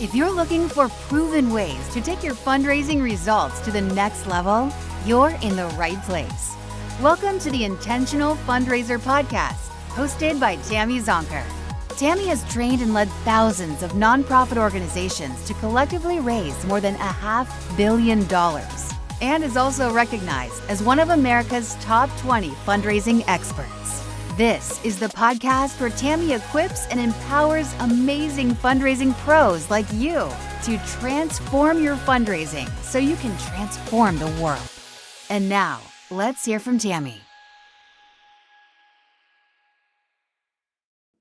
If you're looking for proven ways to take your fundraising results to the next level, you're in the right place. Welcome to the Intentional Fundraiser Podcast, hosted by Tammy Zonker. Tammy has trained and led thousands of nonprofit organizations to collectively raise more than $500 million and is also recognized as one of America's top 20 fundraising experts. This is the podcast where Tammy equips and empowers amazing fundraising pros like you to transform your fundraising so you can transform the world. And now, let's hear from Tammy.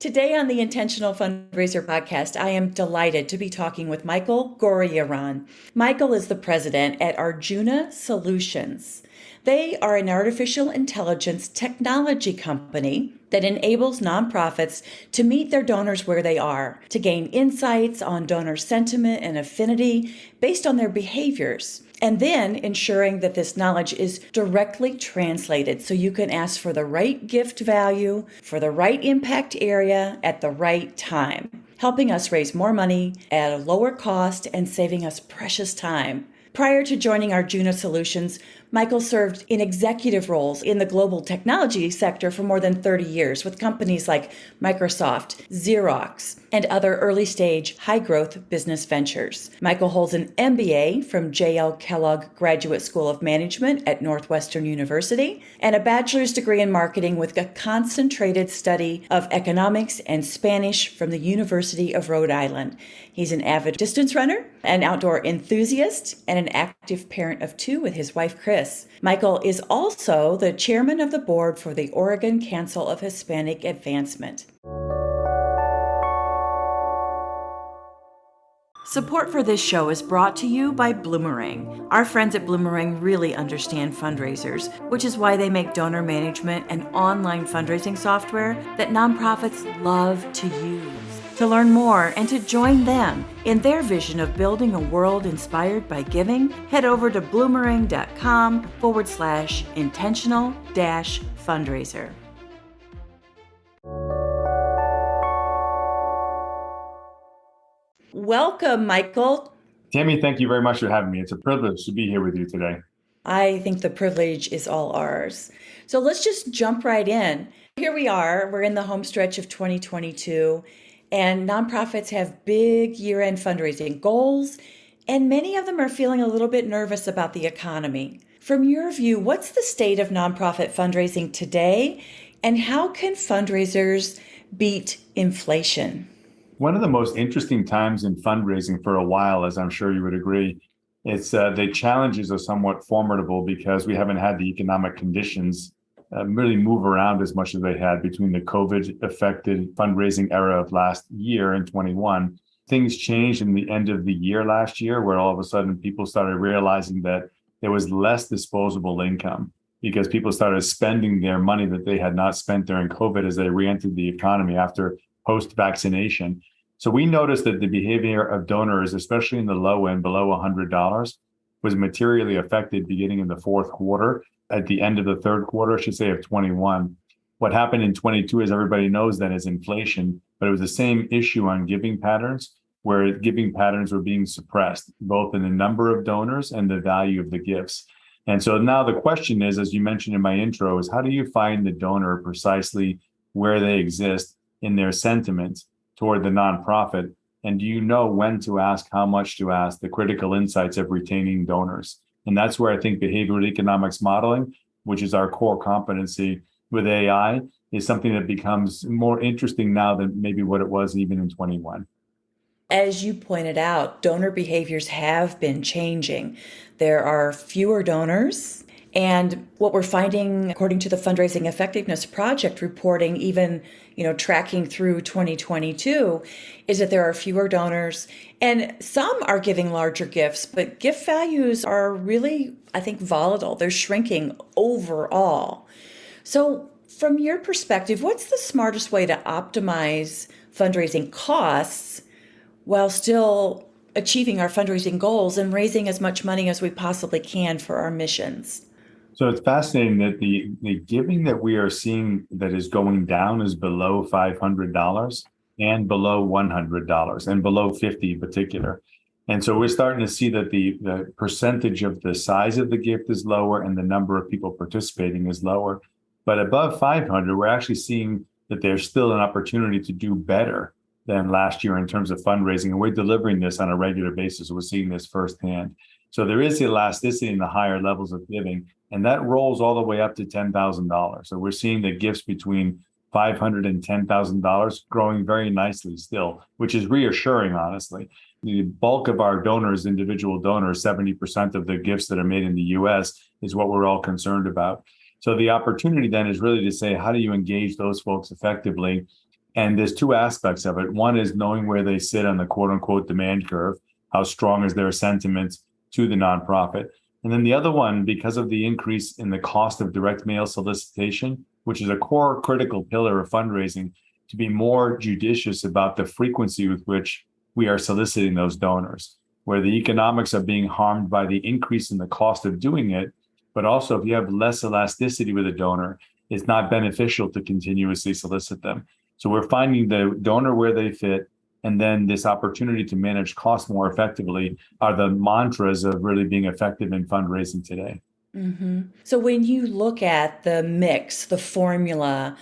Today on the Intentional Fundraiser Podcast, I am delighted to be talking with Michael Goriaran. Michael is the president at Arjuna Solutions. They are an artificial intelligence technology company that enables nonprofits to meet their donors where they are, to gain insights on donor sentiment and affinity based on their behaviors, and then ensuring that this knowledge is directly translated so you can ask for the right gift value for the right impact area at the right time, helping us raise more money at a lower cost and saving us precious time. Prior to joining Arjuna Solutions, Michael served in executive roles in the global technology sector for more than 30 years with companies like Microsoft, Xerox, and other early-stage, high-growth business ventures. Michael holds an MBA from Kellogg Graduate School of Management at Northwestern University and a bachelor's degree in marketing with a concentrated study of economics and Spanish from the University of Rhode Island. He's an avid distance runner, an outdoor enthusiast, and an active parent of two with his wife, Chris. Michael is also the chairman of the board for the Oregon Council of Hispanic Advancement. Support for this show is brought to you by Bloomerang. Our friends at Bloomerang really understand fundraisers, which is why they make donor management and online fundraising software that nonprofits love to use. To learn more and to join them in their vision of building a world inspired by giving, head over to bloomerang.com/intentional-fundraiser. Welcome, Michael. Tammy, thank you very much for having me. It's a privilege to be here with you today. I think the privilege is all ours. So let's just jump right in. Here we are. We're in the home stretch of 2022. And nonprofits have big year-end fundraising goals, and many of them are feeling a little bit nervous about the economy. From your view, what's the state of nonprofit fundraising today, and how can fundraisers beat inflation? One of the most interesting times in fundraising for a while, as I'm sure you would agree, it's the challenges are somewhat formidable because we haven't had the economic conditions really move around as much as they had between the COVID-affected fundraising era of last year in 21. Things changed in the end of the year last year, where all of a sudden people started realizing that there was less disposable income because people started spending their money that they had not spent during COVID as they re-entered the economy after post-vaccination. So we noticed that the behavior of donors, especially in the low end, below $100, was materially affected beginning in the fourth quarter. At the end of the third quarter, I should say, of 21. What happened in 22, as everybody knows, then is inflation, but it was the same issue on giving patterns, where giving patterns were being suppressed, both in the number of donors and the value of the gifts. And so now the question is, as you mentioned in my intro, is how do you find the donor precisely where they exist in their sentiment toward the nonprofit? And do you know when to ask, how much to ask, the critical insights of retaining donors? And that's where I think behavioral economics modeling, which is our core competency with AI, is something that becomes more interesting now than maybe what it was even in 21. As you pointed out, donor behaviors have been changing. There are fewer donors. And what we're finding, according to the Fundraising Effectiveness Project reporting, even tracking through 2022, is that there are fewer donors. And some are giving larger gifts, but gift values are really, I think, volatile. They're shrinking overall. So from your perspective, what's the smartest way to optimize fundraising costs while still achieving our fundraising goals and raising as much money as we possibly can for our missions? So it's fascinating that the giving that we are seeing that is going down is below $500. and below $100 and below 50 in particular. And so we're starting to see that the percentage of the size of the gift is lower and the number of people participating is lower. But above 500, we're actually seeing that there's still an opportunity to do better than last year in terms of fundraising. And we're delivering this on a regular basis. We're seeing this firsthand. So there is elasticity in the higher levels of giving, and that rolls all the way up to $10,000. So we're seeing the gifts between $500 and $10,000 growing very nicely still, which is reassuring, honestly. The bulk of our donors, individual donors, 70% of the gifts that are made in the US is what we're all concerned about. So the opportunity then is really to say, how do you engage those folks effectively? And there's two aspects of it. One is knowing where they sit on the quote unquote demand curve. How strong is their sentiment to the nonprofit? And then the other one, because of the increase in the cost of direct mail solicitation, which is a core critical pillar of fundraising, to be more judicious about the frequency with which we are soliciting those donors, where the economics are being harmed by the increase in the cost of doing it. But also, if you have less elasticity with a donor, it's not beneficial to continuously solicit them. So we're finding the donor where they fit, and then this opportunity to manage costs more effectively are the mantras of really being effective in fundraising today. Mm-hmm. So when you look at the mix, the formula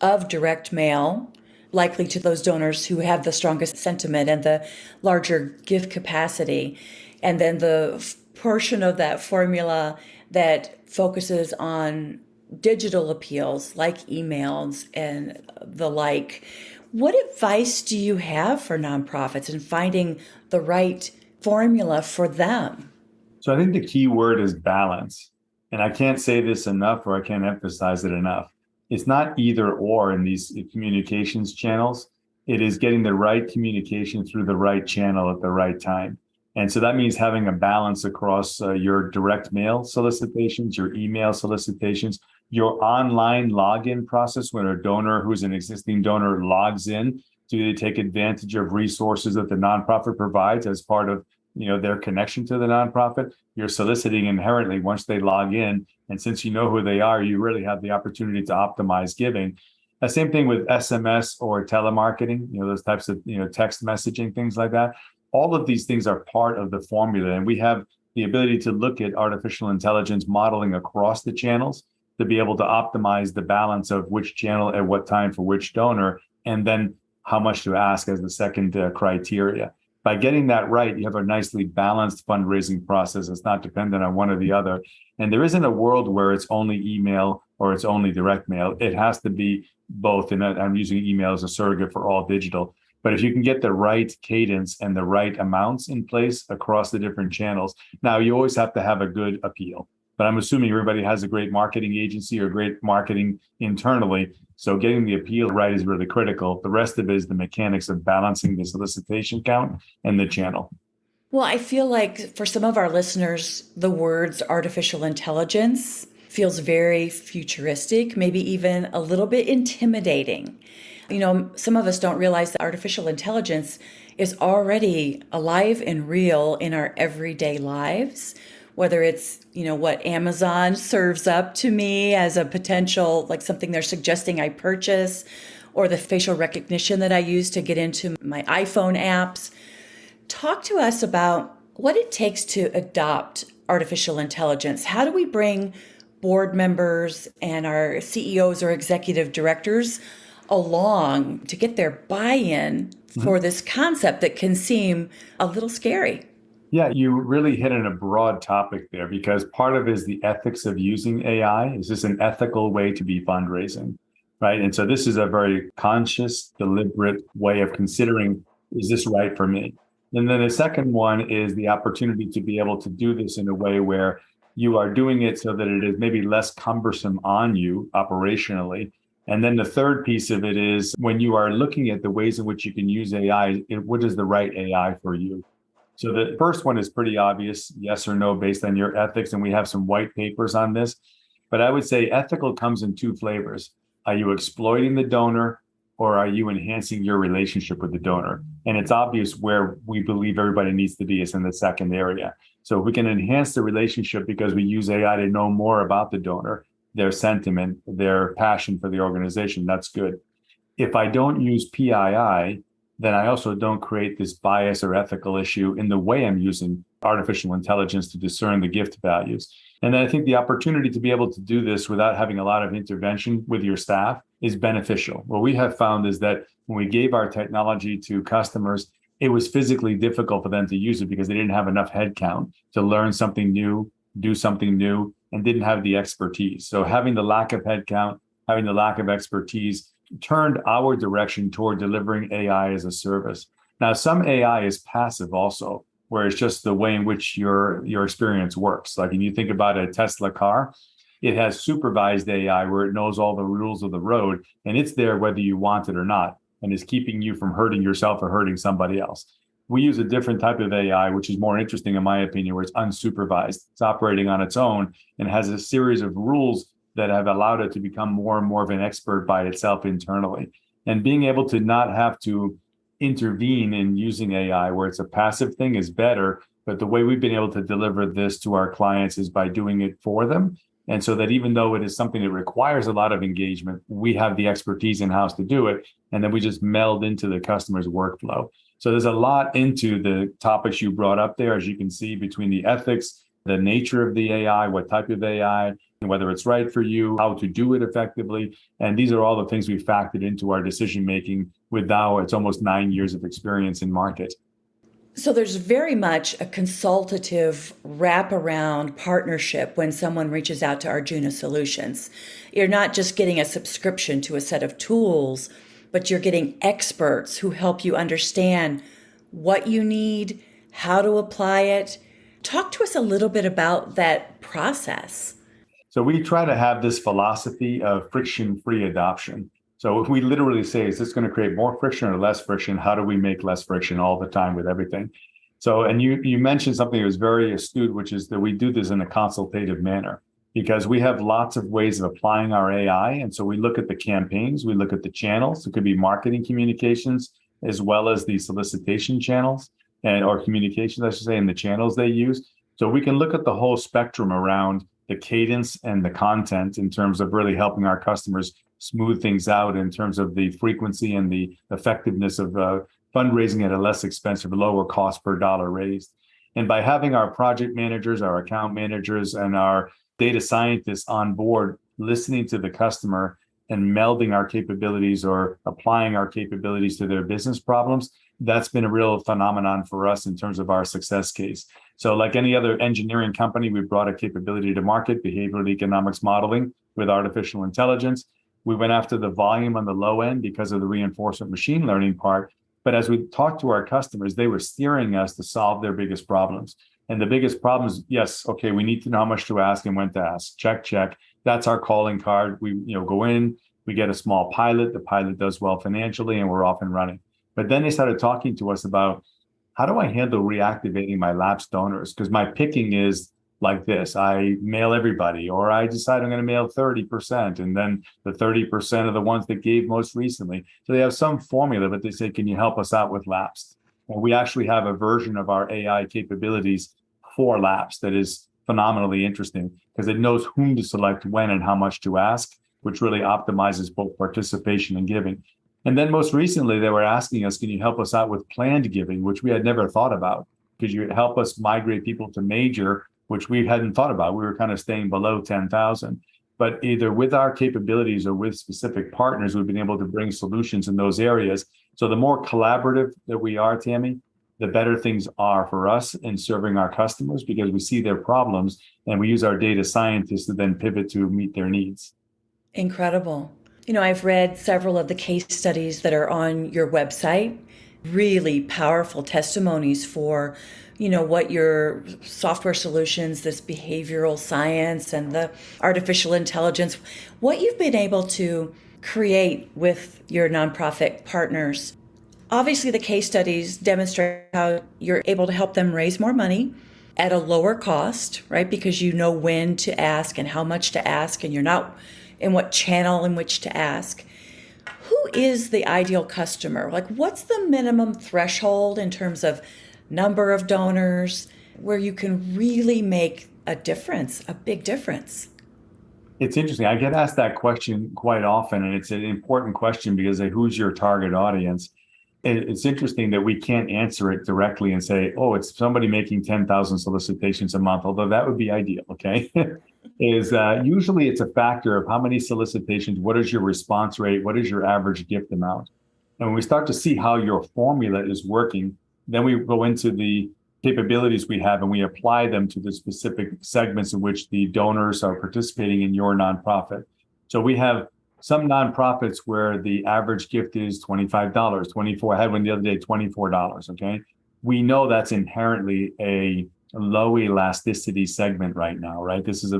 of direct mail, likely to those donors who have the strongest sentiment and the larger gift capacity, and then the portion of that formula that focuses on digital appeals like emails and the like, what advice do you have for nonprofits in finding the right formula for them? So I think the key word is balance. And I can't say this enough, or I can't emphasize it enough. It's not either or in these communications channels. It is getting the right communication through the right channel at the right time. And so that means having a balance across your direct mail solicitations, your email solicitations, your online login process when a donor who's an existing donor logs in to take advantage of resources that the nonprofit provides as part of their connection to the nonprofit. You're soliciting inherently once they log in. And since you know who they are, you really have the opportunity to optimize giving. The same thing with SMS or telemarketing, those types of text messaging, things like that. All of these things are part of the formula. And we have the ability to look at artificial intelligence modeling across the channels to be able to optimize the balance of which channel at what time for which donor, and then how much to ask as the second criteria. By getting that right, you have a nicely balanced fundraising process. It's not dependent on one or the other. And there isn't a world where it's only email or it's only direct mail. It has to be both. And I'm using email as a surrogate for all digital. But if you can get the right cadence and the right amounts in place across the different channels, now you always have to have a good appeal. But I'm assuming everybody has a great marketing agency or great marketing internally. So getting the appeal right is really critical. The rest of it is the mechanics of balancing the solicitation count and the channel. Well, I feel like for some of our listeners, the words artificial intelligence feels very futuristic, maybe even a little bit intimidating. Some of us don't realize that artificial intelligence is already alive and real in our everyday lives, whether it's, what Amazon serves up to me as a potential, like something they're suggesting I purchase, or the facial recognition that I use to get into my iPhone apps. Talk to us about what it takes to adopt artificial intelligence. How do we bring board members and our CEOs or executive directors along to get their buy-in for this concept that can seem a little scary? Yeah, you really hit on a broad topic there, because part of it is the ethics of using AI. Is this an ethical way to be fundraising, right? And so this is a very conscious, deliberate way of considering, is this right for me? And then the second one is the opportunity to be able to do this in a way where you are doing it so that it is maybe less cumbersome on you operationally. And then the third piece of it is when you are looking at the ways in which you can use AI, what is the right AI for you? So the first one is pretty obvious, yes or no, based on your ethics. And we have some white papers on this. But I would say ethical comes in two flavors. Are you exploiting the donor, or are you enhancing your relationship with the donor? And it's obvious where we believe everybody needs to be is in the second area. So if we can enhance the relationship because we use AI to know more about the donor, their sentiment, their passion for the organization, that's good. If I don't use PII, then I also don't create this bias or ethical issue in the way I'm using artificial intelligence to discern the gift values. And then I think the opportunity to be able to do this without having a lot of intervention with your staff is beneficial. What we have found is that when we gave our technology to customers, it was physically difficult for them to use it because they didn't have enough headcount to learn something new, do something new, and didn't have the expertise. So having the lack of headcount, having the lack of expertise turned our direction toward delivering AI as a service. Now, some AI is passive also, where it's just the way in which your experience works. Like when you think about a Tesla car, it has supervised AI where it knows all the rules of the road, and it's there whether you want it or not, and is keeping you from hurting yourself or hurting somebody else. We use a different type of AI, which is more interesting in my opinion, where it's unsupervised. It's operating on its own and has a series of rules that have allowed it to become more and more of an expert by itself internally. And being able to not have to intervene in using AI where it's a passive thing is better. But the way we've been able to deliver this to our clients is by doing it for them. And so that even though it is something that requires a lot of engagement, we have the expertise in-house to do it. And then we just meld into the customer's workflow. So there's a lot into the topics you brought up there, as you can see, between the ethics, the nature of the AI, what type of AI, and whether it's right for you, how to do it effectively. And these are all the things we factored into our decision-making with now it's almost 9 years of experience in market. So there's very much a consultative wraparound partnership when someone reaches out to Arjuna Solutions. You're not just getting a subscription to a set of tools, but you're getting experts who help you understand what you need, how to apply it. Talk to us a little bit about that process. So we try to have this philosophy of friction-free adoption. So if we literally say, is this going to create more friction or less friction? How do we make less friction all the time with everything? So, and you mentioned something that was very astute, which is that we do this in a consultative manner because we have lots of ways of applying our AI. And so we look at the campaigns, we look at the channels. It could be marketing communications as well as the solicitation channels or communications, I should say, and the channels they use. So we can look at the whole spectrum around the cadence and the content in terms of really helping our customers smooth things out in terms of the frequency and the effectiveness of fundraising at a less expensive, lower cost per dollar raised. And by having our project managers, our account managers, and our data scientists on board, listening to the customer and melding our capabilities or applying our capabilities to their business problems, that's been a real phenomenon for us in terms of our success case. So like any other engineering company, we brought a capability to market, behavioral economics modeling with artificial intelligence. We went after the volume on the low end because of the reinforcement machine learning part. But as we talked to our customers, they were steering us to solve their biggest problems. And the biggest problems, yes, okay, we need to know how much to ask and when to ask. Check, check. That's our calling card. We go in, we get a small pilot. The pilot does well financially, and we're off and running. But then they started talking to us about, how do I handle reactivating my lapsed donors? Because my picking is like this. I mail everybody, or I decide I'm going to mail 30%, and then the 30% of the ones that gave most recently. So they have some formula, but they say, can you help us out with lapsed? Well, we actually have a version of our AI capabilities for lapsed that is phenomenally interesting because it knows whom to select when and how much to ask, which really optimizes both participation and giving. And then most recently, they were asking us, can you help us out with planned giving, which we had never thought about? Could you help us migrate people to major, which we hadn't thought about? We were kind of staying below 10,000. But either with our capabilities or with specific partners, we've been able to bring solutions in those areas. So the more collaborative that we are, Tammy, the better things are for us in serving our customers because we see their problems and we use our data scientists to then pivot to meet their needs. Incredible. I've read several of the case studies that are on your website, really powerful testimonies for, what your software solutions, this behavioral science and the artificial intelligence, what you've been able to create with your nonprofit partners. Obviously, the case studies demonstrate how you're able to help them raise more money at a lower cost, right? Because you know when to ask and how much to ask, and you're not in what channel in which to ask. Who is the ideal customer? Like, what's the minimum threshold in terms of number of donors where you can really make a difference, a big difference? It's interesting. I get asked that question quite often, and it's an important question because who's your target audience? It's interesting that we can't answer it directly and say, oh, it's somebody making 10,000 solicitations a month, although that would be ideal, okay? Usually it's a factor of how many solicitations, what is your response rate, what is your average gift amount? And when we start to see how your formula is working, then we go into the capabilities we have and we apply them to the specific segments in which the donors are participating in your nonprofit. So we have some nonprofits where the average gift is $25, $24. I had one the other day, $24. Okay. We know that's inherently a low elasticity segment right now, right? This is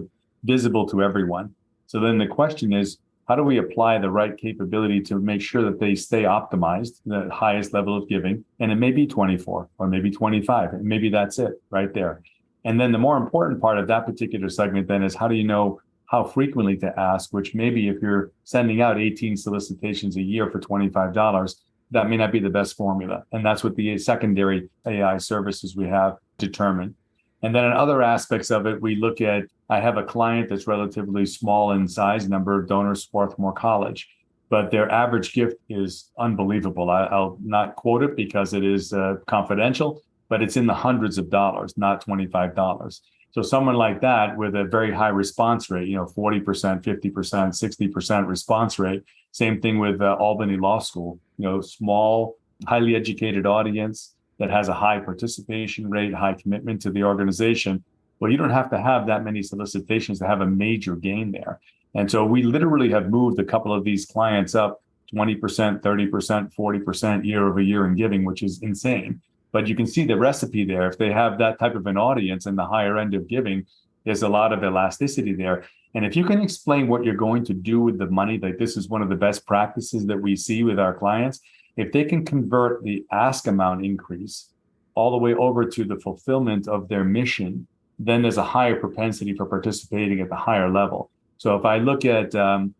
visible to everyone. So then the question is, how do we apply the right capability to make sure that they stay optimized, the highest level of giving? And it may be 24 or maybe 25, and maybe that's it right there. And then the more important part of that particular segment then is how do you know how frequently to ask, which maybe if you're sending out 18 solicitations a year for $25, that may not be the best formula. And that's what the secondary AI services we have determine. And then in other aspects of it, we look at, I have a client that's relatively small in size, number of donors, Swarthmore College, but their average gift is unbelievable. I'll not quote it because it is confidential, but it's in the hundreds of dollars, not $25. So someone like that with a very high response rate, 40%, 50%, 60% response rate. Same thing with Albany Law School, small, highly educated audience that has a high participation rate, high commitment to the organization. Well, you don't have to have that many solicitations to have a major gain there. And so we literally have moved a couple of these clients up 20%, 30%, 40% year over year in giving, which is insane. But you can see the recipe there. If they have that type of an audience in the higher end of giving, there's a lot of elasticity there. And if you can explain what you're going to do with the money, like this is one of the best practices that we see with our clients, if they can convert the ask amount increase all the way over to the fulfillment of their mission, then there's a higher propensity for participating at the higher level. So if I look at the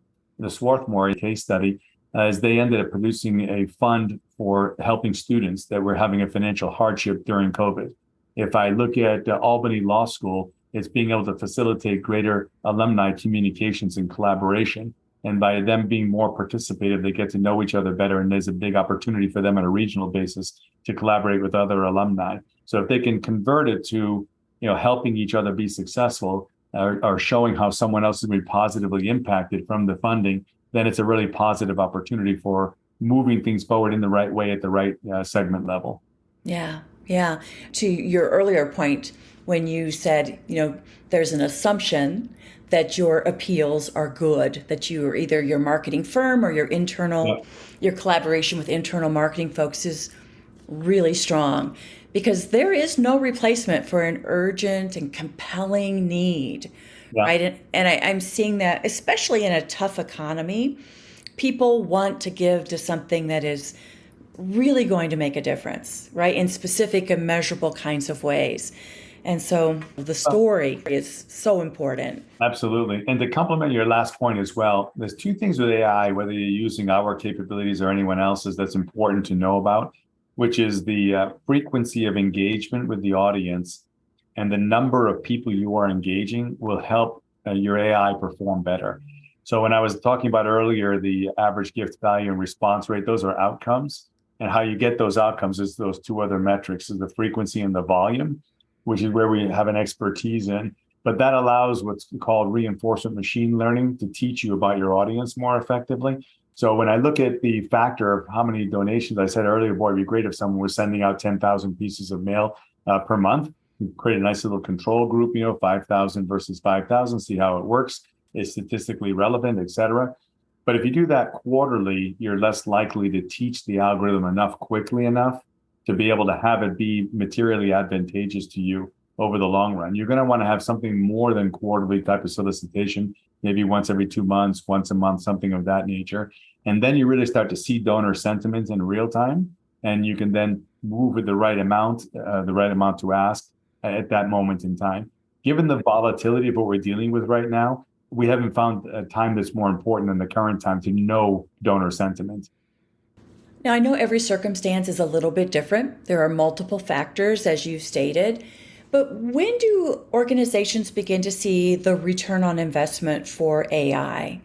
Swarthmore case study, as they ended up producing a fund for helping students that were having a financial hardship during COVID. If I look at Albany Law School, it's being able to facilitate greater alumni communications and collaboration. And by them being more participative, they get to know each other better. And there's a big opportunity for them on a regional basis to collaborate with other alumni. So if they can convert it to, helping each other be successful or showing how someone else has been positively impacted from the funding, then it's a really positive opportunity for moving things forward in the right way at the right segment level. Yeah. To your earlier point, when you said, there's an assumption that your appeals are good, that you are either your marketing firm or your internal, your collaboration with internal marketing folks is really strong, because there is no replacement for an urgent and compelling need, right? And I'm seeing that, especially in a tough economy, people want to give to something that is really going to make a difference, right? In specific and measurable kinds of ways. And so the story is so important. Absolutely. And to complement your last point as well, there's two things with AI, whether you're using our capabilities or anyone else's, that's important to know about, which is the frequency of engagement with the audience and the number of people you are engaging will help your AI perform better. So when I was talking about earlier, the average gift value and response rate, those are outcomes. And how you get those outcomes is those two other metrics, is the frequency and the volume, which is where we have an expertise in. But that allows what's called reinforcement machine learning to teach you about your audience more effectively. So when I look at the factor of how many donations, I said earlier, boy, it'd be great if someone was sending out 10,000 pieces of mail per month. You create a nice little control group, 5,000 versus 5,000, see how it works, is statistically relevant, et cetera. But if you do that quarterly, you're less likely to teach the algorithm quickly enough to be able to have it be materially advantageous to you over the long run. You're going to want to have something more than quarterly type of solicitation, maybe once every 2 months, once a month, something of that nature. And then you really start to see donor sentiment in real time. And you can then move with the right amount to ask at that moment in time. Given the volatility of what we're dealing with right now, we haven't found a time that's more important than the current time to know donor sentiment. Now, I know every circumstance is a little bit different. There are multiple factors, as you stated, But when do organizations begin to see the return on investment for AI?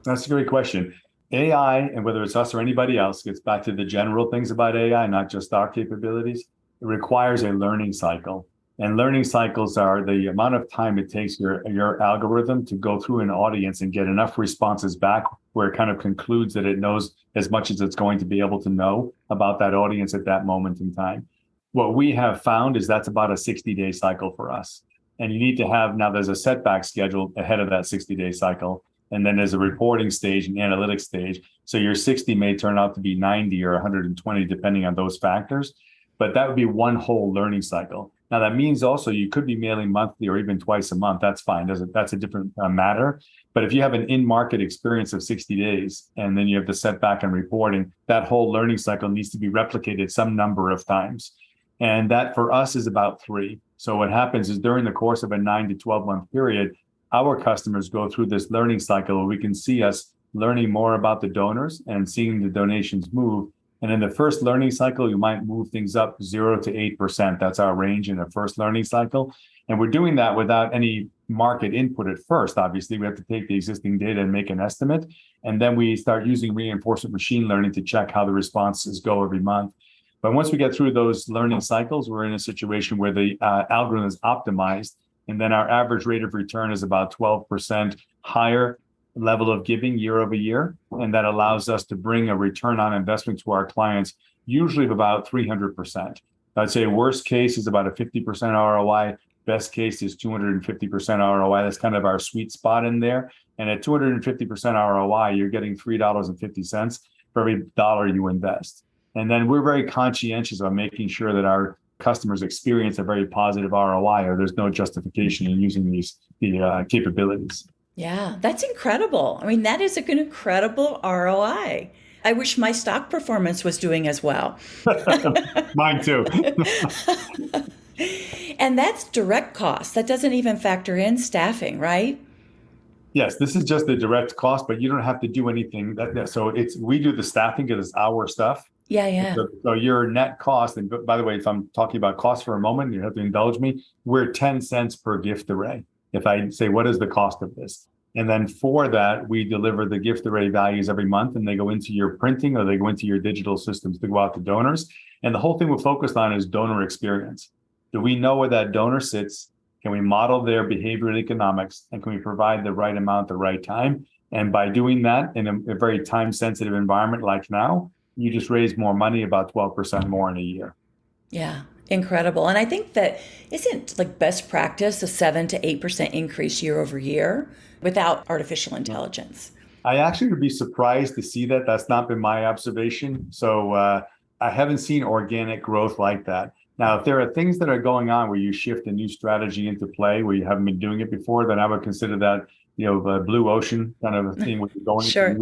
That's a great question. AI, and whether it's us or anybody else, gets back to the general things about AI, not just our capabilities. It requires a learning cycle. And learning cycles are the amount of time it takes your algorithm to go through an audience and get enough responses back where it kind of concludes that it knows as much as it's going to be able to know about that audience at that moment in time. What we have found is that's about a 60-day cycle for us. And you need to have, now there's a setback schedule ahead of that 60-day cycle. And then there's a reporting stage and analytics stage. So your 60 may turn out to be 90 or 120, depending on those factors. But that would be one whole learning cycle. Now, that means also you could be mailing monthly or even twice a month. That's fine. That's a different matter. But if you have an in-market experience of 60 days and then you have the setback and reporting, that whole learning cycle needs to be replicated some number of times. And that for us is about 3. So what happens is during the course of a 9 to 12 month period, our customers go through this learning cycle where we can see us learning more about the donors and seeing the donations move. And in the first learning cycle, you might move things up 0 to 8%. That's our range in the first learning cycle. And we're doing that without any market input at first. Obviously, we have to take the existing data and make an estimate. And then we start using reinforcement machine learning to check how the responses go every month. But once we get through those learning cycles, we're in a situation where the algorithm is optimized. And then our average rate of return is about 12% higher level of giving year over year. And that allows us to bring a return on investment to our clients, usually of about 300%. I'd say worst case is about a 50% ROI. Best case is 250% ROI. That's kind of our sweet spot in there. And at 250% ROI, you're getting $3.50 for every dollar you invest. And then we're very conscientious of making sure that our customers experience a very positive ROI, or there's no justification in using the capabilities. Yeah, that's incredible. I mean, that is an incredible ROI. I wish my stock performance was doing as well. Mine too. And that's direct cost. That doesn't even factor in staffing, right? Yes, this is just the direct cost, but you don't have to do anything. So we do the staffing because it's our stuff. Yeah. So your net cost, and by the way, if I'm talking about cost for a moment, you have to indulge me, we're 10 cents per gift array. If I say, what is the cost of this? And then for that, we deliver the gift array values every month, and they go into your printing or they go into your digital systems to go out to donors. And the whole thing we're focused on is donor experience. Do we know where that donor sits? Can we model their behavioral economics? And can we provide the right amount at the right time? And by doing that in a very time-sensitive environment like now, you just raise more money, about 12% more in a year. Yeah, incredible. And I think that isn't like best practice a 7 to 8% increase year over year without artificial intelligence. I actually would be surprised to see that. That's not been my observation. So I haven't seen organic growth like that. Now, if there are things that are going on where you shift a new strategy into play where you haven't been doing it before, then I would consider that, the blue ocean kind of a thing where you're going. Sure.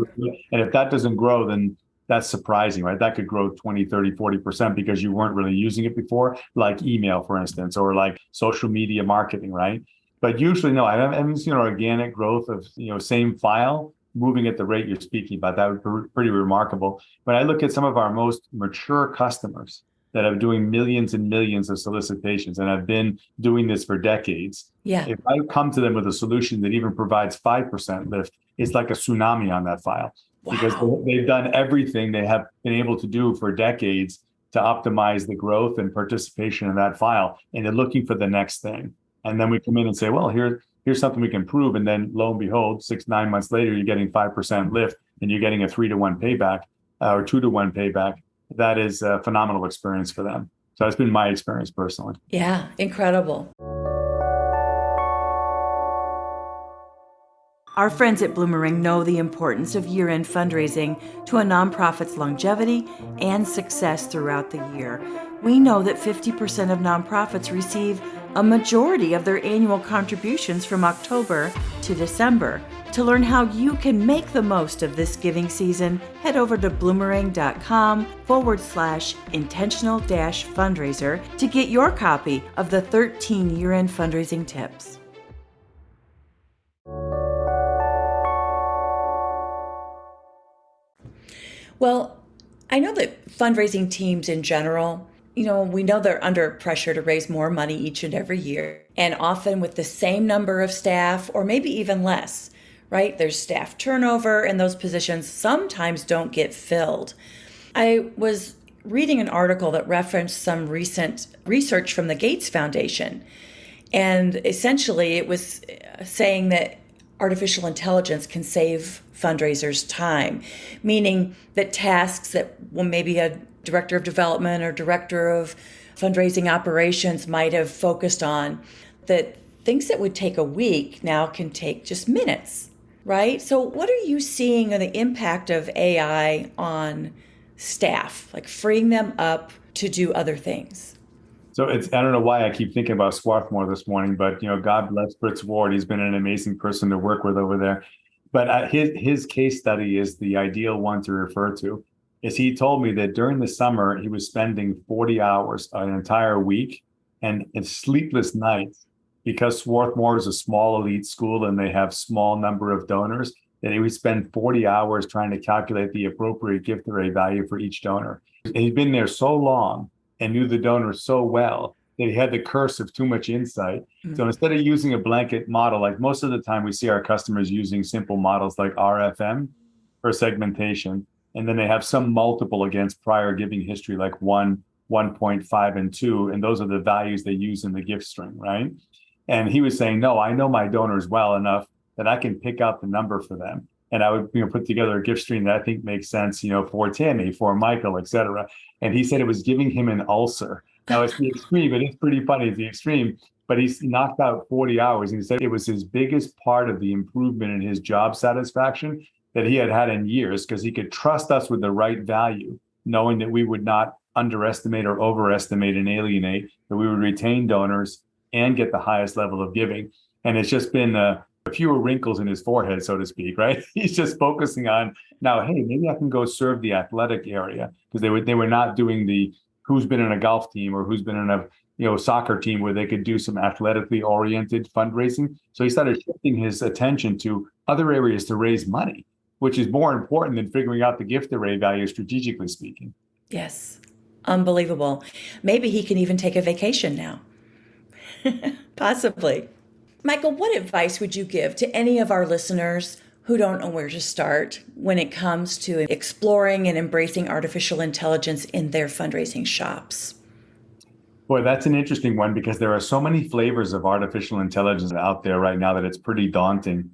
And if that doesn't grow, then that's surprising, right? That could grow 20, 30, 40% because you weren't really using it before, like email, for instance, or like social media marketing, right? But usually, no, I haven't seen organic growth of, same file moving at the rate you're speaking about. That would be pretty remarkable. When I look at some of our most mature customers that are doing millions and millions of solicitations and have been doing this for decades, if I come to them with a solution that even provides 5% lift, it's like a tsunami on that file. Wow. Because they've done everything they have been able to do for decades to optimize the growth and participation in that file. And they're looking for the next thing. And then we come in and say, well, here's something we can prove. And then lo and behold, 6-9 months later, you're getting 5% lift and you're getting a 3-to-1 payback or 2-to-1 payback. That is a phenomenal experience for them. So that's been my experience personally. Yeah, incredible. Our friends at Bloomerang know the importance of year-end fundraising to a nonprofit's longevity and success throughout the year. We know that 50% of nonprofits receive a majority of their annual contributions from October to December. To learn how you can make the most of this giving season, head over to bloomerang.com/intentional-fundraiser to get your copy of the 13 year-end fundraising tips. Well, I know that fundraising teams in general We know they're under pressure to raise more money each and every year, and often with the same number of staff or maybe even less, right? There's staff turnover and those positions sometimes don't get filled. I was reading an article that referenced some recent research from the Gates Foundation. And essentially it was saying that artificial intelligence can save fundraisers time, meaning that tasks that maybe a director of development or director of fundraising operations might have focused on, that things that would take a week now can take just minutes, right? So what are you seeing on the impact of AI on staff, like freeing them up to do other things? So I don't know why I keep thinking about Swarthmore this morning, but God bless Fritz Ward. He's been an amazing person to work with over there. But his case study is the ideal one to refer to. Is he told me that during the summer he was spending 40 hours an entire week and sleepless nights because Swarthmore is a small elite school and they have small number of donors. That he would spend 40 hours trying to calculate the appropriate gift array value for each donor. And he'd been there so long and knew the donors so well that he had the curse of too much insight. Mm-hmm. So instead of using a blanket model, like most of the time we see our customers using simple models like RFM for segmentation, and then they have some multiple against prior giving history like 1, 1.5, and 2, and those are the values they use in the gift string, right? And he was saying, no, I know my donors well enough that I can pick out the number for them. And I would put together a gift stream that I think makes sense, for Tammy, for Michael, et cetera. And he said it was giving him an ulcer. Now it's the extreme, but it's pretty funny, it's the extreme. But he's knocked out 40 hours. And he said it was his biggest part of the improvement in his job satisfaction that he had in years, because he could trust us with the right value, knowing that we would not underestimate or overestimate and alienate, that we would retain donors and get the highest level of giving. And it's just been fewer wrinkles in his forehead, so to speak, right? He's just focusing on now, hey, maybe I can go serve the athletic area, because they were not doing the who's been in a golf team or who's been in a soccer team where they could do some athletically oriented fundraising. So he started shifting his attention to other areas to raise money, which is more important than figuring out the gift array value, strategically speaking. Yes. Unbelievable. Maybe he can even take a vacation now. Possibly. Michael, what advice would you give to any of our listeners who don't know where to start when it comes to exploring and embracing artificial intelligence in their fundraising shops? Boy, that's an interesting one, because there are so many flavors of artificial intelligence out there right now that it's pretty daunting.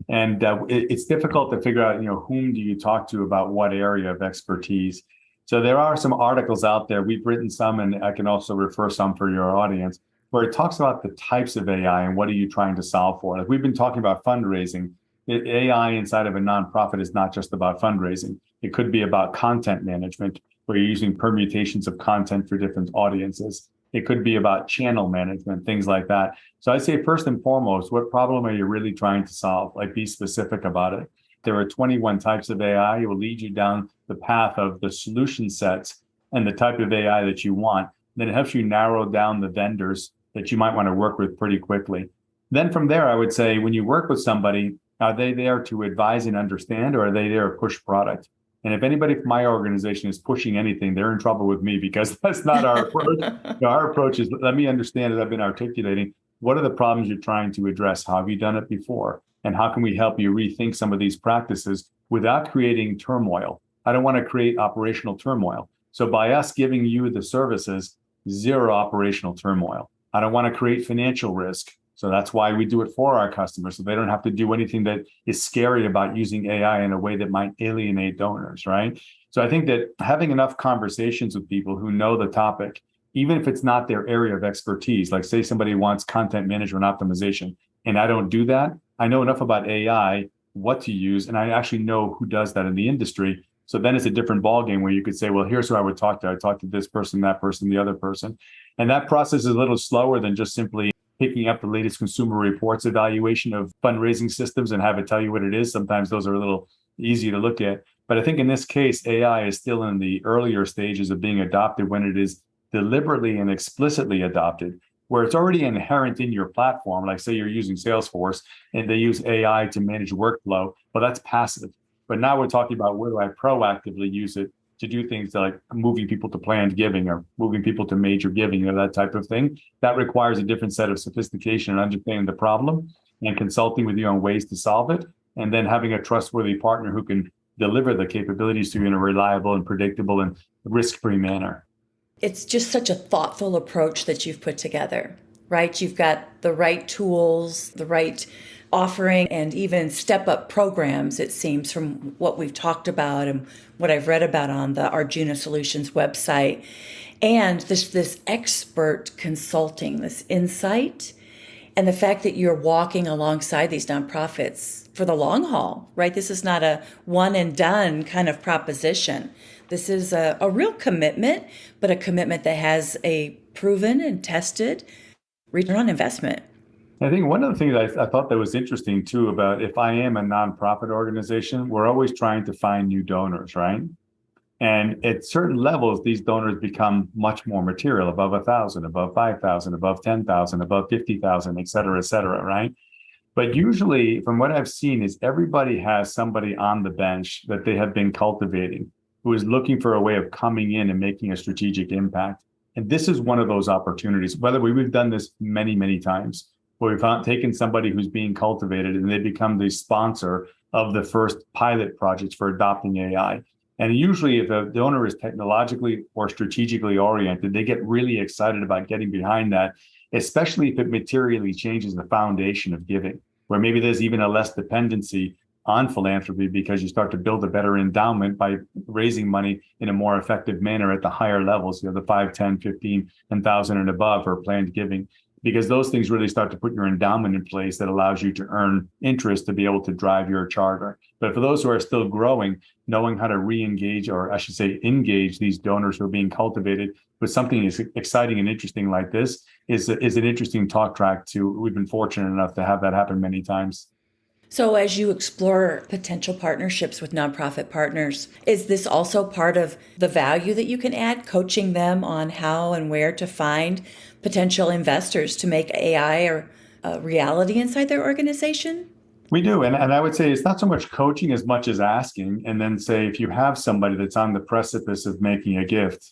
And it's difficult to figure out, whom do you talk to about what area of expertise. So there are some articles out there. We've written some, and I can also refer some for your audience, where it talks about the types of AI and what are you trying to solve for. Like we've been talking about fundraising. AI inside of a nonprofit is not just about fundraising. It could be about content management, where you're using permutations of content for different audiences. It could be about channel management, things like that. So I'd say first and foremost, what problem are you really trying to solve? Like, be specific about it. There are 21 types of AI. It will lead you down the path of the solution sets and the type of AI that you want. Then it helps you narrow down the vendors that you might want to work with pretty quickly. Then from there, I would say, when you work with somebody, are they there to advise and understand, or are they there to push product? And if anybody from my organization is pushing anything, they're in trouble with me, because that's not our approach. Our approach is, let me understand, as I've been articulating, what are the problems you're trying to address? How have you done it before? And how can we help you rethink some of these practices without creating turmoil? I don't want to create operational turmoil. So by us giving you the services, zero operational turmoil. I don't want to create financial risk. So that's why we do it for our customers, so they don't have to do anything that is scary about using AI in a way that might alienate donors, right? So I think that having enough conversations with people who know the topic, even if it's not their area of expertise, like say somebody wants content management optimization, and I don't do that, I know enough about AI, what to use, and I actually know who does that in the industry. So then it's a different ballgame where you could say, well, here's who I would talk to. I talk to this person, that person, the other person. And that process is a little slower than just simply picking up the latest Consumer Reports evaluation of fundraising systems and have it tell you what it is. Sometimes those are a little easy to look at. But I think in this case, AI is still in the earlier stages of being adopted when it is deliberately and explicitly adopted, where it's already inherent in your platform. Like say you're using Salesforce and they use AI to manage workflow. Well, that's passive. But now we're talking about, where do I proactively use it to do things like moving people to planned giving or moving people to major giving, that type of thing. That requires a different set of sophistication and understanding the problem and consulting with you on ways to solve it. And then having a trustworthy partner who can deliver the capabilities to you in a reliable and predictable and risk-free manner. It's just such a thoughtful approach that you've put together, right? You've got the right tools, the right offering, and even step-up programs, it seems, from what we've talked about and what I've read about on the Arjuna Solutions website. And this expert consulting, this insight, and the fact that you're walking alongside these nonprofits for the long haul, right? This is not a one and done kind of proposition. This is a real commitment, but a commitment that has a proven and tested return on investment. I think one of the things I thought that was interesting too about if I am a nonprofit organization, we're always trying to find new donors, right? And at certain levels, these donors become much more material, above 1,000, above 5,000, above 10,000, above 50,000, et cetera, right? But usually, from what I've seen, is everybody has somebody on the bench that they have been cultivating who is looking for a way of coming in and making a strategic impact. And this is one of those opportunities. We've done this many, many times, where we've taken somebody who's being cultivated and they become the sponsor of the first pilot projects for adopting AI. And usually if a donor is technologically or strategically oriented, they get really excited about getting behind that, especially if it materially changes the foundation of giving, where maybe there's even a less dependency on philanthropy because you start to build a better endowment by raising money in a more effective manner at the higher levels, the 5, 10, 15, and 1,000 and above, or planned giving, because those things really start to put your endowment in place that allows you to earn interest to be able to drive your charter. But for those who are still growing, knowing how to re-engage, or I should say engage, these donors who are being cultivated with something as exciting and interesting like this is an interesting talk track too. We've been fortunate enough to have that happen many times. So as you explore potential partnerships with nonprofit partners, is this also part of the value that you can add, coaching them on how and where to find potential investors to make AI a reality inside their organization? We do. And I would say it's not so much coaching as much as asking, and then say, if you have somebody that's on the precipice of making a gift,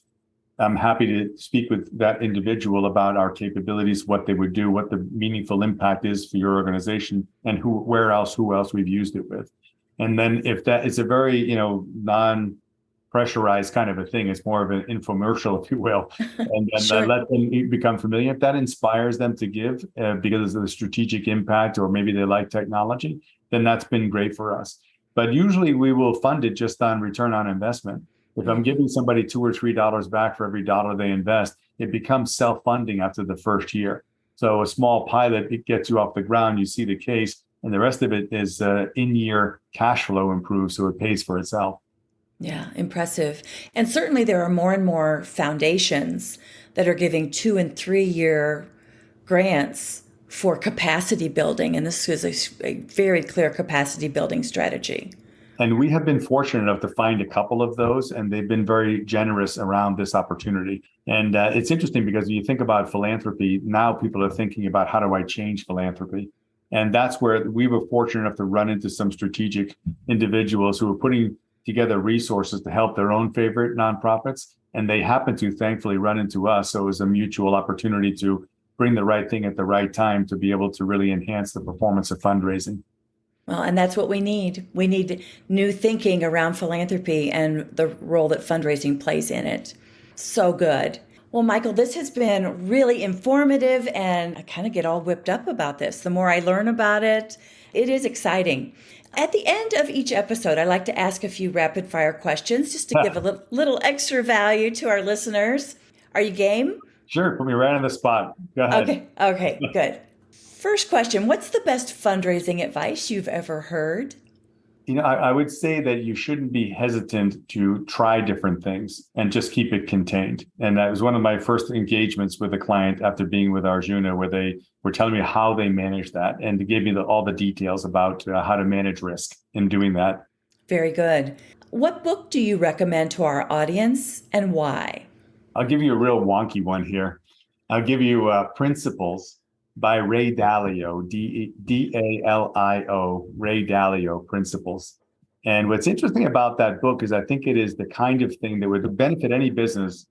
I'm happy to speak with that individual about our capabilities, what they would do, what the meaningful impact is for your organization, and who else we've used it with. And then if that is a very, non-pressurized kind of a thing, it's more of an infomercial, if you will, and then Sure. let them become familiar. If that inspires them to give because of the strategic impact, or maybe they like technology, then that's been great for us. But usually we will fund it just on return on investment. If I'm giving somebody $2 or $3 back for every dollar they invest, it becomes self-funding after the first year. So a small pilot, it gets you off the ground, you see the case, and the rest of it is in-year cash flow improves, so it pays for itself. Yeah, impressive. And certainly there are more and more foundations that are giving 2 and 3 year grants for capacity building. And this is a very clear capacity building strategy. And we have been fortunate enough to find a couple of those, and they've been very generous around this opportunity. And it's interesting because when you think about philanthropy, now people are thinking about, how do I change philanthropy? And that's where we were fortunate enough to run into some strategic individuals who were putting together resources to help their own favorite nonprofits. And they happened to thankfully run into us. So it was a mutual opportunity to bring the right thing at the right time to be able to really enhance the performance of fundraising. Well, and that's what we need. We need new thinking around philanthropy and the role that fundraising plays in it. So good. Well, Michael, this has been really informative, and I kind of get all whipped up about this. The more I learn about it, it is exciting. At the end of each episode, I like to ask a few rapid fire questions just to give a little extra value to our listeners. Are you game? Sure. Put me right on the spot. Go ahead. Okay, good. First question, what's the best fundraising advice you've ever heard? I would say that you shouldn't be hesitant to try different things and just keep it contained. And that was one of my first engagements with a client after being with Arjuna, where they were telling me how they manage that. And they gave me all the details about how to manage risk in doing that. Very good. What book do you recommend to our audience and why? I'll give you a real wonky one here. I'll give you Principles by Ray Dalio, D-A-L-I-O, Ray Dalio, Principles. And what's interesting about that book is I think it is the kind of thing that would benefit any business,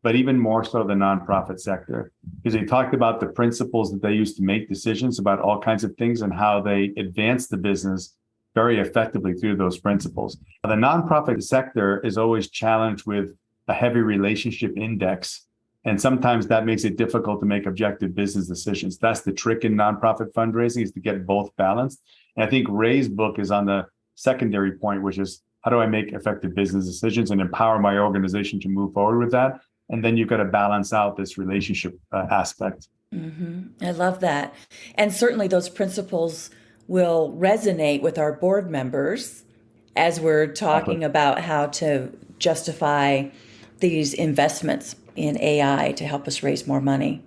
but even more so the nonprofit sector, because they talked about the principles that they use to make decisions about all kinds of things and how they advance the business very effectively through those principles. The nonprofit sector is always challenged with a heavy relationship index. And sometimes that makes it difficult to make objective business decisions. That's the trick in nonprofit fundraising, is to get both balanced. And I think Ray's book is on the secondary point, which is how do I make effective business decisions and empower my organization to move forward with that? And then you've got to balance out this relationship aspect. Mm-hmm. I love that. And certainly those principles will resonate with our board members as we're talking about how to justify these investments in AI to help us raise more money.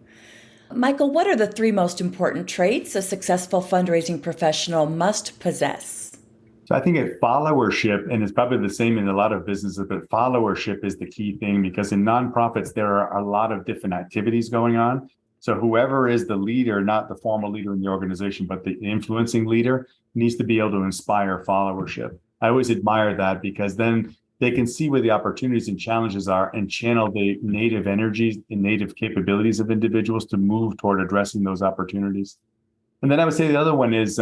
Michael, what are the three most important traits a successful fundraising professional must possess? So I think followership, and it's probably the same in a lot of businesses, but followership is the key thing, because in nonprofits, there are a lot of different activities going on. So whoever is the leader, not the formal leader in the organization, but the influencing leader, needs to be able to inspire followership. I always admire that, because then they can see where the opportunities and challenges are and channel the native energies and native capabilities of individuals to move toward addressing those opportunities. And then I would say the other one is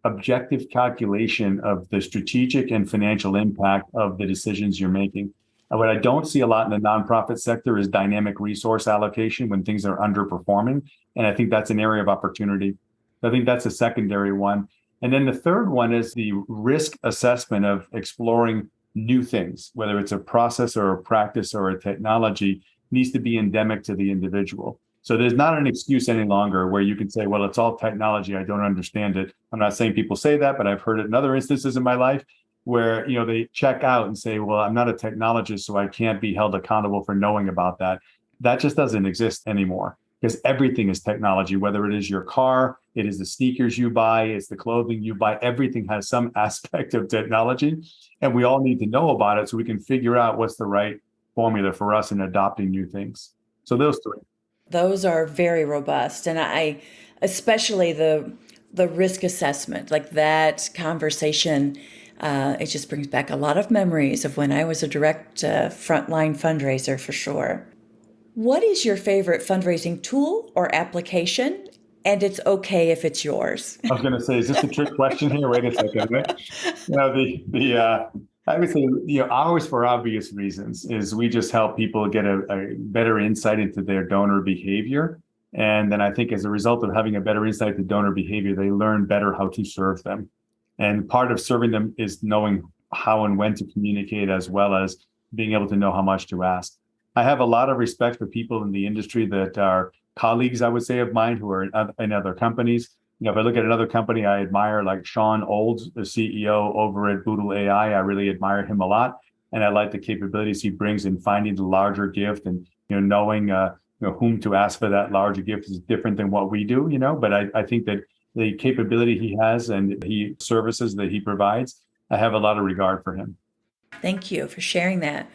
objective calculation of the strategic and financial impact of the decisions you're making. And what I don't see a lot in the nonprofit sector is dynamic resource allocation when things are underperforming. And I think that's an area of opportunity. I think that's a secondary one. And then the third one is the risk assessment of exploring new things, whether it's a process or a practice or a technology, needs to be endemic to the individual. So there's not an excuse any longer where you can say, well, it's all technology, I don't understand it. I'm not saying people say that, but I've heard it in other instances in my life where, they check out and say, well, I'm not a technologist, so I can't be held accountable for knowing about that. That just doesn't exist anymore, because everything is technology, whether it is your car, it is the sneakers you buy, it's the clothing you buy, everything has some aspect of technology. And we all need to know about it so we can figure out what's the right formula for us in adopting new things. So those three. Those are very robust. And I, especially the risk assessment, like that conversation, it just brings back a lot of memories of when I was a direct frontline fundraiser, for sure. What is your favorite fundraising tool or application? And it's okay if it's yours. I was going to say, is this a trick question here? Wait a second. I would say, ours, for obvious reasons, is we just help people get a better insight into their donor behavior. And then I think as a result of having a better insight to donor behavior, they learn better how to serve them. And part of serving them is knowing how and when to communicate, as well as being able to know how much to ask. I have a lot of respect for people in the industry that are colleagues, I would say, of mine who are in other companies. If I look at another company I admire, like Sean Olds, the CEO over at Boodle AI, I really admire him a lot. And I like the capabilities he brings in finding the larger gift and, knowing, whom to ask for that larger gift is different than what we do, but I think that the capability he has and the services that he provides, I have a lot of regard for him. Thank you for sharing that.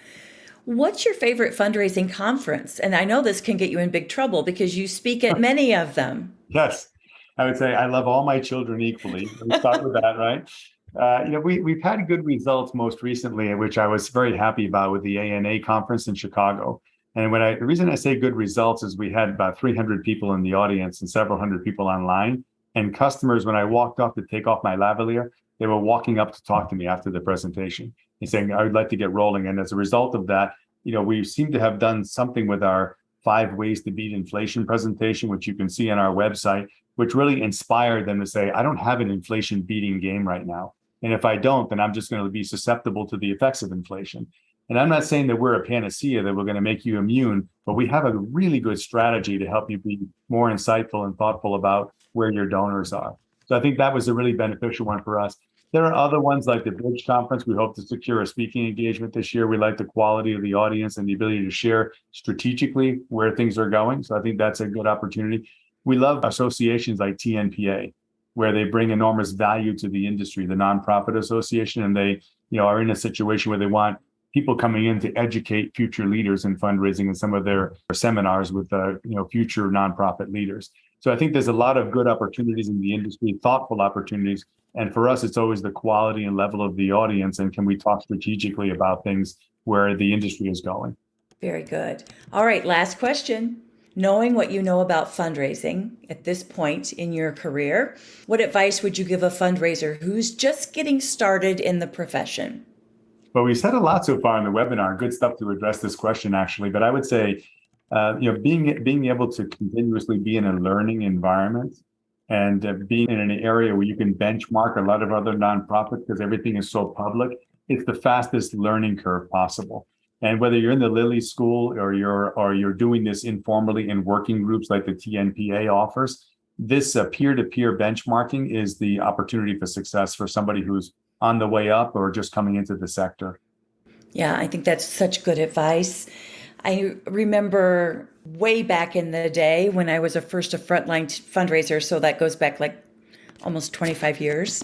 What's your favorite fundraising conference? And I know this can get you in big trouble because you speak at many of them. Yes. I would say I love all my children equally. Let's start with that, right? We've had good results most recently, which I was very happy about, with the ANA conference in Chicago. And the reason I say good results is we had about 300 people in the audience and several hundred people online. And customers, when I walked off to take off my lavalier, they were walking up to talk to me after the presentation and saying, I would like to get rolling. And as a result of that, we seem to have done something with our 5 Ways to Beat Inflation presentation, which you can see on our website, which really inspired them to say, I don't have an inflation beating game right now. And if I don't, then I'm just going to be susceptible to the effects of inflation. And I'm not saying that we're a panacea, that we're going to make you immune, but we have a really good strategy to help you be more insightful and thoughtful about where your donors are. So I think that was a really beneficial one for us. There are other ones like the Bridge Conference. We hope to secure a speaking engagement this year. We like the quality of the audience and the ability to share strategically where things are going. So I think that's a good opportunity. We love associations like TNPA, where they bring enormous value to the industry, the nonprofit association, and they, are in a situation where they want people coming in to educate future leaders in fundraising in some of their seminars with, future nonprofit leaders. So I think there's a lot of good opportunities in the industry, thoughtful opportunities. And for us, it's always the quality and level of the audience. And can we talk strategically about things where the industry is going? Very good. All right, last question. Knowing what you know about fundraising at this point in your career, what advice would you give a fundraiser who's just getting started in the profession? Well, we said a lot so far in the webinar, good stuff to address this question, actually. But I would say, being able to continuously be in a learning environment and being in an area where you can benchmark a lot of other nonprofits because everything is so public, it's the fastest learning curve possible. And whether you're in the Lilly School or you're doing this informally in working groups like the TNPA offers, this peer-to-peer benchmarking is the opportunity for success for somebody who's on the way up or just coming into the sector. Yeah, I think that's such good advice. I remember way back in the day when I was a frontline fundraiser, so that goes back like almost 25 years.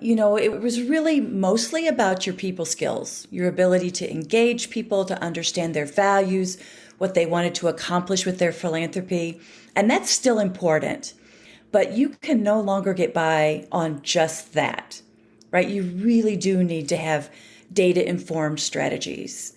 It was really mostly about your people skills, your ability to engage people, to understand their values, what they wanted to accomplish with their philanthropy. And that's still important. But you can no longer get by on just that, right? You really do need to have data-informed strategies.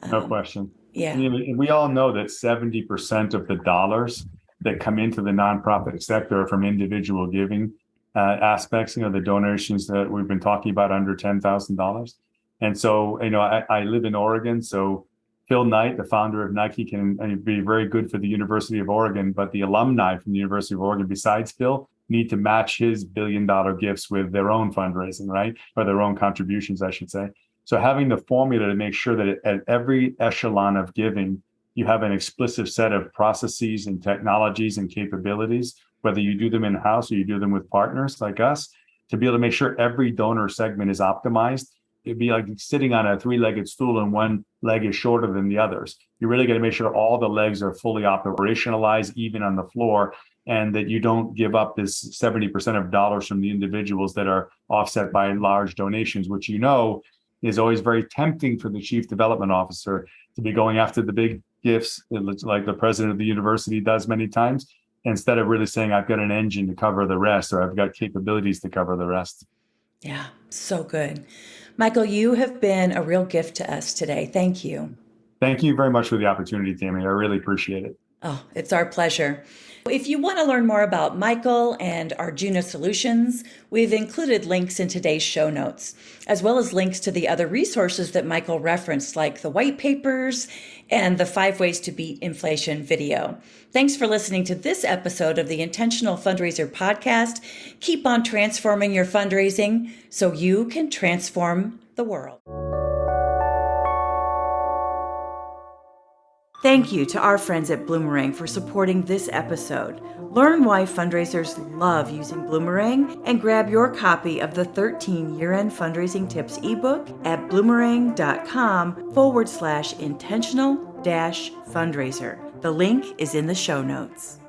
No question. Yeah. We all know that 70% of the dollars that come into the nonprofit sector are from individual giving aspects, the donations that we've been talking about under $10,000. And so, I live in Oregon. So Phil Knight, the founder of Nike, can be very good for the University of Oregon, but the alumni from the University of Oregon, besides Phil, need to match his billion-dollar gifts with their own fundraising, right? Or their own contributions, I should say. So having the formula to make sure that at every echelon of giving, you have an explicit set of processes and technologies and capabilities, whether you do them in-house or you do them with partners like us, to be able to make sure every donor segment is optimized. It'd be like sitting on a three-legged stool and one leg is shorter than the others. You really got to make sure all the legs are fully operationalized, even on the floor, and that you don't give up this 70% of dollars from the individuals that are offset by large donations, which is always very tempting for the chief development officer to be going after the big gifts, like the president of the university does many times, instead of really saying, I've got an engine to cover the rest, or I've got capabilities to cover the rest. Yeah, so good. Michael, you have been a real gift to us today. Thank you. Thank you very much for the opportunity, Tammy. I really appreciate it. Oh, it's our pleasure. If you want to learn more about Michael and Arjuna Solutions, we've included links in today's show notes, as well as links to the other resources that Michael referenced, like the white papers and the 5 Ways to Beat Inflation video. Thanks for listening to this episode of the Intentional Fundraiser podcast. Keep on transforming your fundraising so you can transform the world. Thank you to our friends at Bloomerang for supporting this episode. Learn why fundraisers love using Bloomerang and grab your copy of the 13 Year-End Fundraising Tips ebook at bloomerang.com/intentional-fundraiser. The link is in the show notes.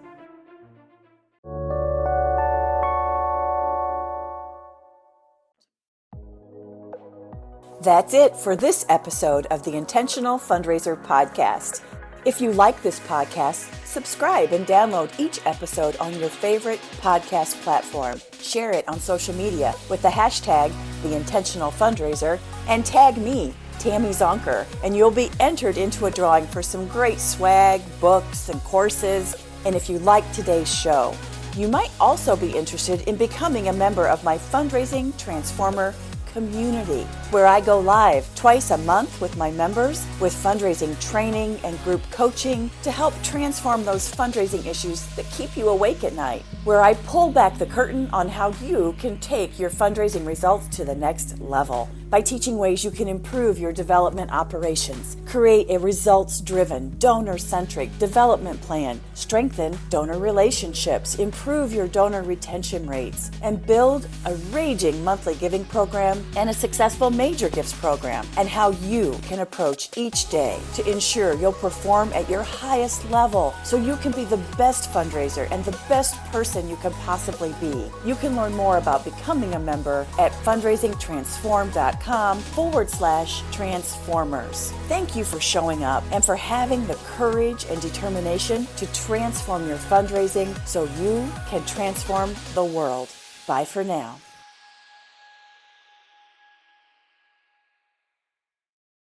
That's it for this episode of the Intentional Fundraiser podcast. If you like this podcast, subscribe and download each episode on your favorite podcast platform. Share it on social media with the hashtag #TheIntentionalFundraiser and tag me, Tammy Zonker, and you'll be entered into a drawing for some great swag, books, and courses. And if you like today's show, you might also be interested in becoming a member of my Fundraising Transformer community, where I go live twice a month with my members with fundraising training and group coaching to help transform those fundraising issues that keep you awake at night, where I pull back the curtain on how you can take your fundraising results to the next level by teaching ways you can improve your development operations, create a results-driven, donor-centric development plan, strengthen donor relationships, improve your donor retention rates, and build a raging monthly giving program and a successful major gifts program, and how you can approach each day to ensure you'll perform at your highest level so you can be the best fundraiser and the best person you can possibly be. You can learn more about becoming a member at fundraisingtransform.com/transformers. Thank you for showing up and for having the courage and determination to transform your fundraising so you can transform the world. Bye for now.